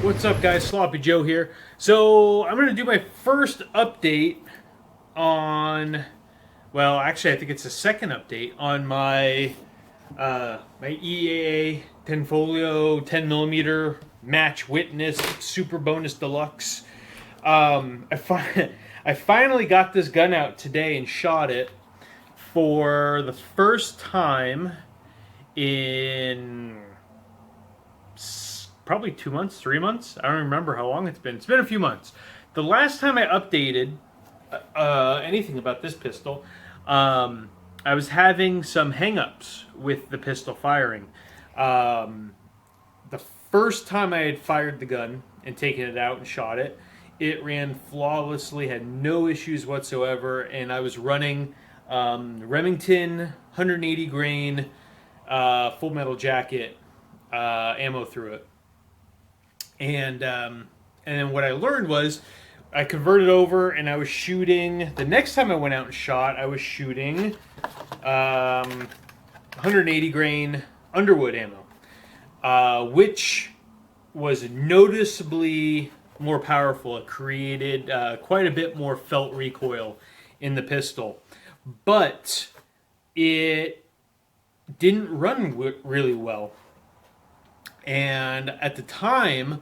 What's up, guys? Sloppy Joe here. So I'm going to do my first update on, well, actually I think it's a second update on my my EAA Tenfolio 10mm Match Witness Super Bonus Deluxe. I finally got this gun out today and shot it for the first time in probably 2 months, 3 months. I don't remember how long it's been. It's been a few months. The last time I updated anything about this pistol, I was having some hang-ups with the pistol firing. The first time I had fired the gun and taken it out and shot it, it ran flawlessly, had no issues whatsoever, and I was running Remington 180 grain full metal jacket ammo through it. And then what I learned was I converted over and I was shooting, the next time I went out and shot, I was shooting 180 grain Underwood ammo, which was noticeably more powerful. It created quite a bit more felt recoil in the pistol, but it didn't run really well. And at the time,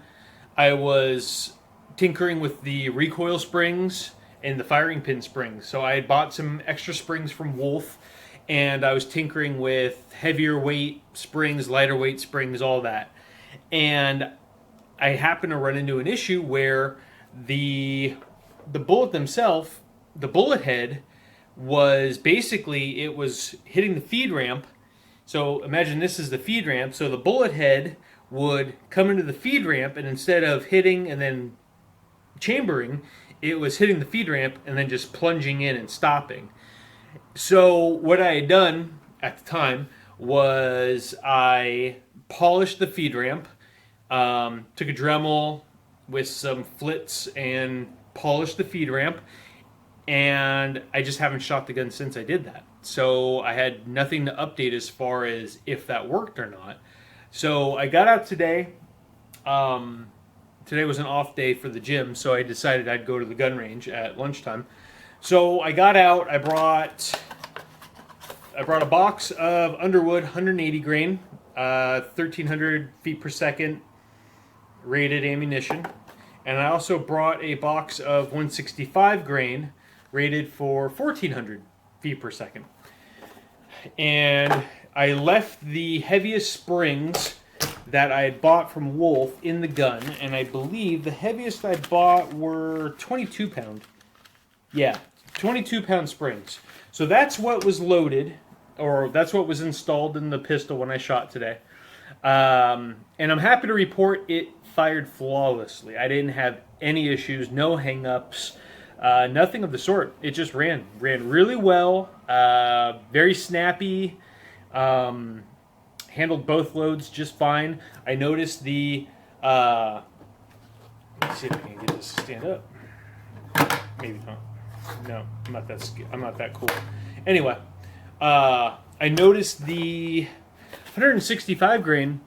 I was tinkering with the recoil springs and the firing pin springs. So I had bought some extra springs from Wolf, and I was tinkering with heavier weight springs, lighter weight springs, all that. And I happened to run into an issue where the bullet themselves, the bullet head, was basically, it was hitting the feed ramp. So imagine this is the feed ramp. So the bullet head would come into the feed ramp, and instead of hitting and then chambering, it was hitting the feed ramp and then just plunging in and stopping. So what I had done at the time was I polished the feed ramp, took a Dremel with some flits and polished the feed ramp, and I just haven't shot the gun since I did that. So I had nothing to update as far as if that worked or not. So I got out today. Today was an off day for the gym, so I decided I'd go to the gun range at lunchtime. So I got out. I brought a box of Underwood 180 grain, 1,300 feet per second rated ammunition, and I also brought a box of 165 grain rated for 1,400 feet per second. And I left the heaviest springs that I had bought from Wolf in the gun, and I believe the heaviest I bought were 22 pound. Yeah, 22 pound springs. So that's what was loaded, or that's what was installed in the pistol when I shot today. And I'm happy to report it fired flawlessly. I didn't have any issues, no hang-ups, nothing of the sort. It just ran really well, very snappy. Handled both loads just fine. I noticed the, let's see if I can get this to stand up. Maybe not. No, I'm not that cool. Anyway, I noticed the 165 grain,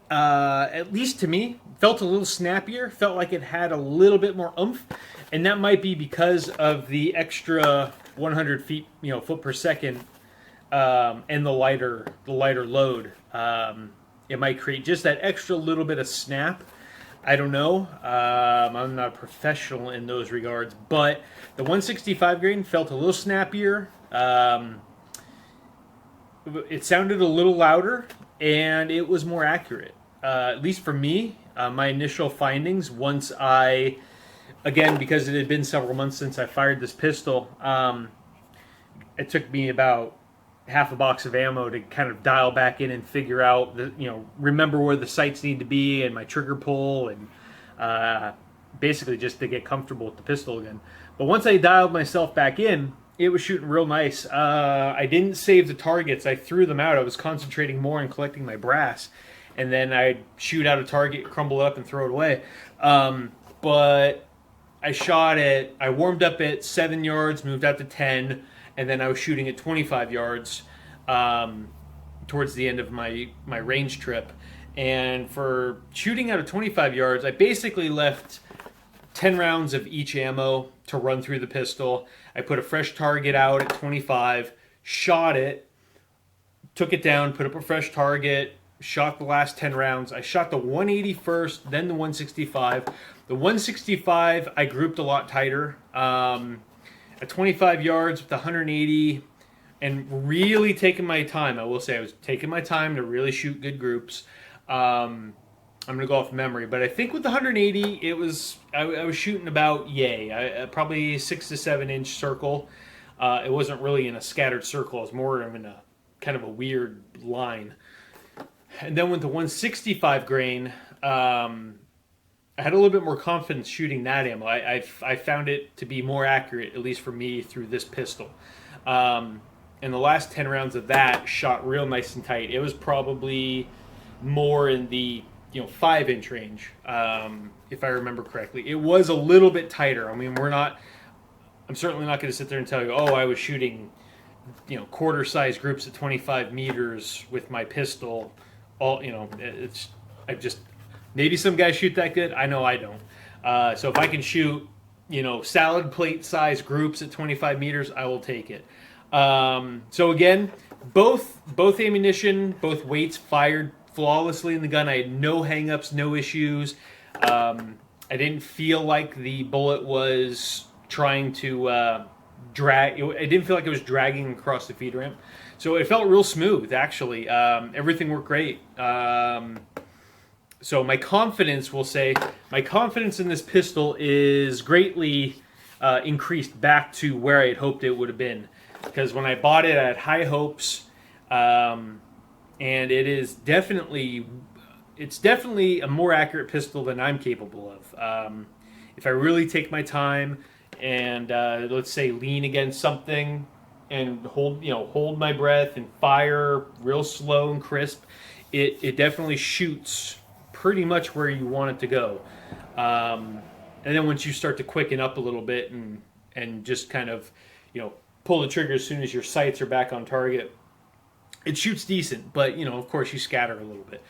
at least to me, felt a little snappier, felt like it had a little bit more oomph, and that might be because of the extra 100 feet, foot per second, and the lighter load. It might create just that extra little bit of snap. I don't know. I'm not a professional in those regards, but the 165 grain felt a little snappier. It sounded a little louder, and it was more accurate. At least for me, my initial findings once again, because it had been several months since I fired this pistol, it took me about half a box of ammo to kind of dial back in and figure out, remember where the sights need to be and my trigger pull, and basically just to get comfortable with the pistol again. But once I dialed myself back in, it was shooting real nice. I didn't save the targets. I threw them out. I was concentrating more on collecting my brass, and then I'd shoot out a target, crumble it up, and throw it away. But I warmed up at 7 yards, moved out to 10, and then I was shooting at 25 yards towards the end of my range trip. And for shooting out of 25 yards, I basically left 10 rounds of each ammo to run through the pistol. I put a fresh target out at 25, shot it, took it down, put up a fresh target, shot the last 10 rounds. I shot the 180 first, then the 165. The 165 I grouped a lot tighter. At 25 yards with the 180, and really taking my time. I will say I was taking my time to really shoot good groups. I'm going to go off memory, but I think with the 180, I was shooting about probably 6 to 7 inch circle. It wasn't really in a scattered circle. It was more in a kind of a weird line. And then with the 165 grain, I had a little bit more confidence shooting that ammo. I found it to be more accurate, at least for me, through this pistol. And the last 10 rounds of that shot real nice and tight. It was probably more in the 5-inch range, if I remember correctly. It was a little bit tighter. I mean, I'm certainly not going to sit there and tell you, I was shooting quarter-size groups at 25 meters with my pistol. Maybe some guys shoot that good. I know I don't. So if I can shoot, salad plate size groups at 25 meters, I will take it. So again, both ammunition, both weights fired flawlessly in the gun. I had no hangups, no issues. I didn't feel like the bullet was trying to drag. I didn't feel like it was dragging across the feed ramp. So it felt real smooth, actually. Everything worked great. So my confidence in this pistol is greatly increased back to where I had hoped it would have been. Because when I bought it, I had high hopes, and it's definitely a more accurate pistol than I'm capable of. If I really take my time and let's say lean against something and hold my breath and fire real slow and crisp, it definitely shoots pretty much where you want it to go. And then once you start to quicken up a little bit and just kind of, pull the trigger as soon as your sights are back on target, it shoots decent. But, of course you scatter a little bit.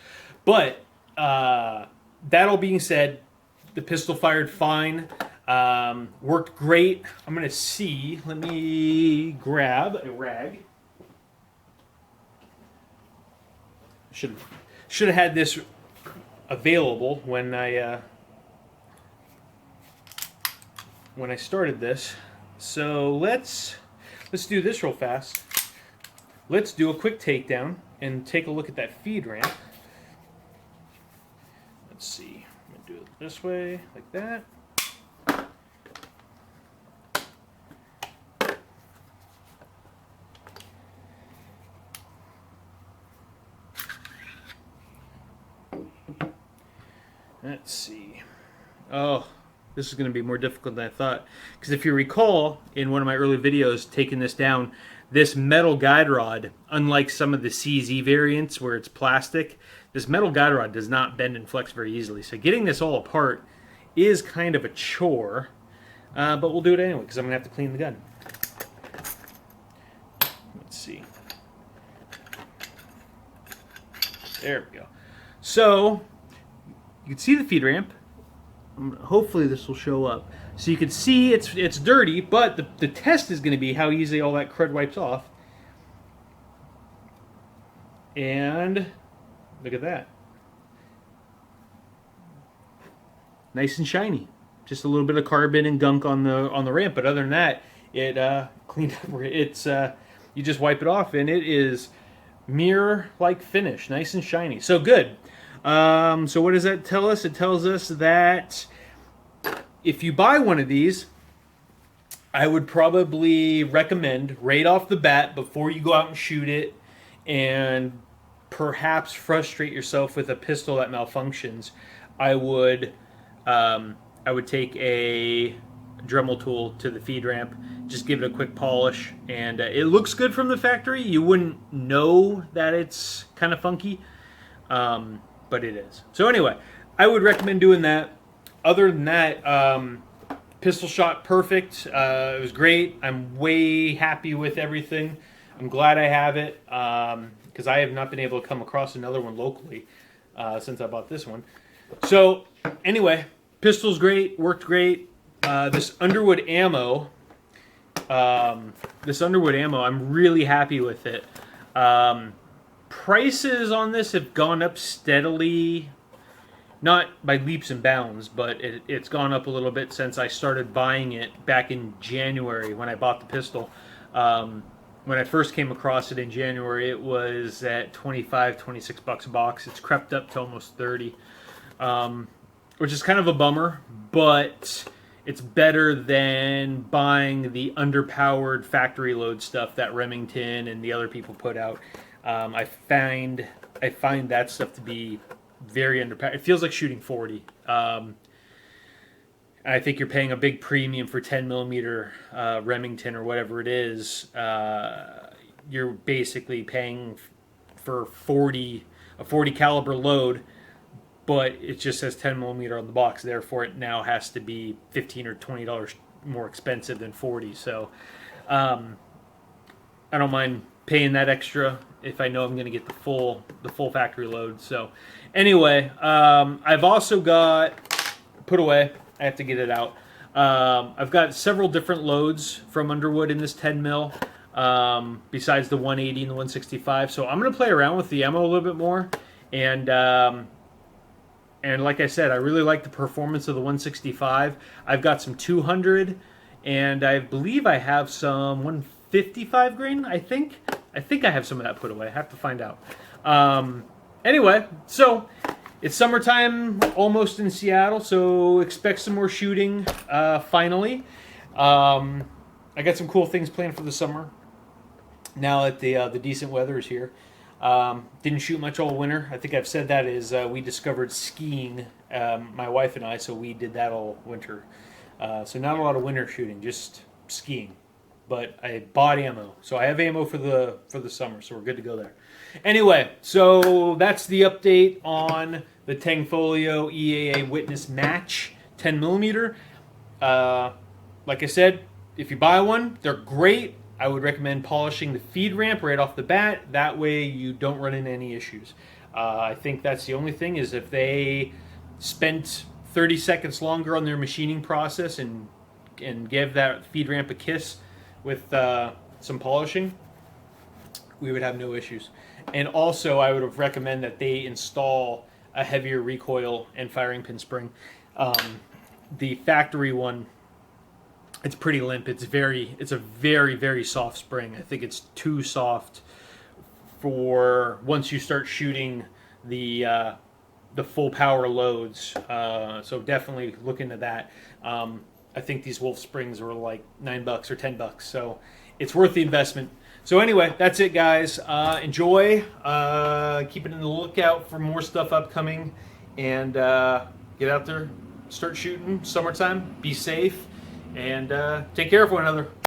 But that all being said, the pistol fired fine. Worked great. I'm going to see. Let me grab a rag. Should have had this available when I started this. So let's do this real fast. Let's do a quick takedown and take a look at that feed ramp. Let's see. I'm gonna do it this way, like that. Let's see. Oh, this is going to be more difficult than I thought. Because if you recall, in one of my early videos taking this down, this metal guide rod, unlike some of the CZ variants where it's plastic, this metal guide rod does not bend and flex very easily. So getting this all apart is kind of a chore. But we'll do it anyway because I'm going to have to clean the gun. Let's see. There we go. So you can see the feed ramp. Hopefully this will show up. So you can see it's dirty, but the test is going to be how easy all that crud wipes off. And look at that. nice and shiny. Just a little bit of carbon and gunk on the ramp, but other than that, it cleaned up. It's you just wipe it off, and it is mirror-like finish, nice and shiny. So good. So what does that tell us? It tells us that if you buy one of these, I would probably recommend right off the bat, before you go out and shoot it and perhaps frustrate yourself with a pistol that malfunctions, I would take a Dremel tool to the feed ramp, just give it a quick polish, and it looks good from the factory. You wouldn't know that it's kind of funky, but it is. So anyway, I would recommend doing that. Other than that, pistol shot perfect. It was great. I'm way happy with everything. I'm glad I have it, because I have not been able to come across another one locally since I bought this one. So anyway, pistol's great, worked great. This Underwood ammo, I'm really happy with it. Prices on this have gone up steadily, not by leaps and bounds, but it's gone up a little bit since I started buying it back in January when I bought the pistol. When I first came across it in January, it was at $25-26 a box. It's crept up to almost 30, which is kind of a bummer, but it's better than buying the underpowered factory load stuff that Remington and the other people put out. I find that stuff to be very underpowered. It feels like shooting 40. I think you're paying a big premium for 10 millimeter Remington or whatever it is. You're basically paying for a 40 caliber load, but it just says 10 millimeter on the box. Therefore, it now has to be $15 or $20 more expensive than 40. So I don't mind paying that extra if I know I'm going to get the full factory load. So anyway, I've also got put away. I have to get it out. I've got several different loads from Underwood in this 10 mil, besides the 180 and the 165. So I'm going to play around with the ammo a little bit more, and like I said, I really like the performance of the 165. I've got some 200, and I believe I have some 155 grain. I think I have some of that put away. I have to find out. Anyway, so it's summertime almost in Seattle, so expect some more shooting finally. I got some cool things planned for the summer now that the decent weather is here. Didn't shoot much all winter. I think I've said that is we discovered skiing, my wife and I, so we did that all winter. So not a lot of winter shooting, just skiing. But I bought ammo, so I have ammo for the summer, so we're good to go there. Anyway, so that's the update on the Tangfolio EAA Witness Match 10 millimeter. Like I said, if you buy one, they're great. I would recommend polishing the feed ramp right off the bat. That way you don't run into any issues. I think that's the only thing, is if they spent 30 seconds longer on their machining process and give that feed ramp a kiss with some polishing, we would have no issues. And also, I would have recommend that they install a heavier recoil and firing pin spring. The factory one, it's pretty limp. It's a very, very soft spring. I think it's too soft for once you start shooting the full power loads. So definitely look into that. I think these Wolf springs were like $9 or $10, so it's worth the investment. So anyway, that's it, guys. Enjoy. Keep it in the lookout for more stuff upcoming, and get out there, start shooting. Summertime. Be safe, and take care of one another.